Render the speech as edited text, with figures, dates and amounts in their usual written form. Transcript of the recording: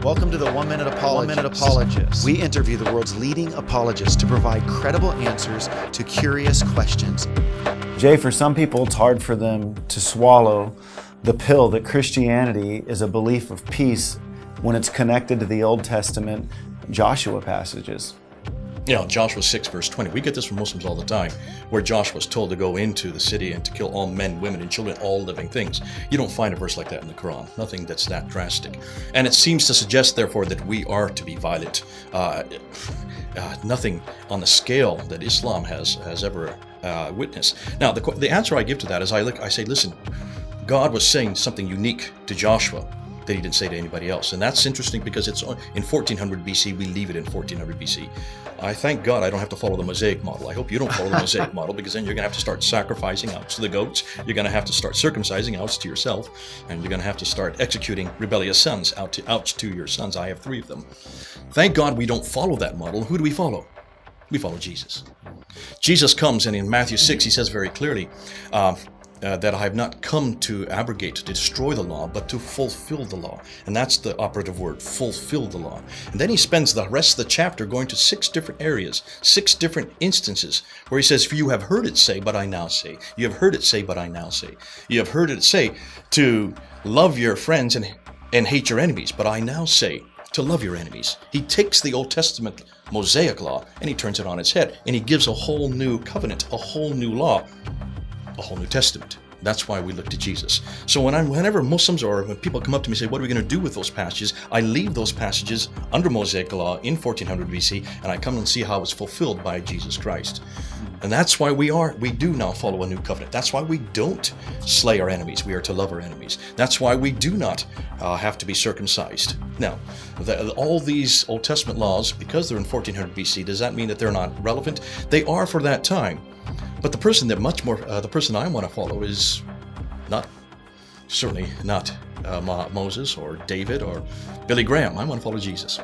Welcome to the 1 Minute Apologist. We interview the world's leading apologists to provide credible answers to curious questions. Jay, for some people, it's hard for them to swallow the pill that Christianity is a belief of peace when it's connected to the Old Testament Joshua passages. You know, Joshua 6 verse 20, we get this from Muslims all the time, where Joshua was told to go into the city and to kill all men, women, and children, all living things. You don't find a verse like that in the Quran, nothing that's that drastic. And it seems to suggest, therefore, that we are to be violent. Nothing on the scale that Islam has ever witnessed. Now, the answer I give to that is I say, listen, God was saying something unique to Joshua that he didn't say to anybody else. And that's interesting because it's in 1400 BC, we leave it in 1400 BC. I thank God I don't have to follow the Mosaic model. I hope you don't follow the Mosaic model, because then you're going to have to start sacrificing outs to the goats. You're going to have to start circumcising outs to yourself. And you're going to have to start executing rebellious sons outs to your sons. I have 3 of them. Thank God we don't follow that model. Who do we follow? We follow Jesus. Jesus comes, and in Matthew 6, he says very clearly, that I have not come to abrogate, to destroy the law, but to fulfill the law. And that's the operative word, fulfill the law. And then he spends the rest of the chapter going to 6 different areas, 6 different instances, where he says, for you have heard it say, but I now say. You have heard it say, but I now say. You have heard it say to love your friends and hate your enemies, but I now say to love your enemies. He takes the Old Testament Mosaic law and he turns it on its head, and he gives a whole new covenant, a whole new law, a whole New Testament. That's why we look to Jesus. So whenever Muslims or when people come up to me and say, what are we going to do with those passages? I leave those passages under Mosaic law in 1400 BC, and I come and see how it's fulfilled by Jesus Christ. And that's why we do now follow a new covenant. That's why we don't slay our enemies. We are to love our enemies. That's why we do not have to be circumcised. Now, all these Old Testament laws, because they're in 1400 BC, does that mean that they're not relevant? They are for that time. But the person the person I want to follow is certainly not Moses or David or Billy Graham. I want to follow Jesus.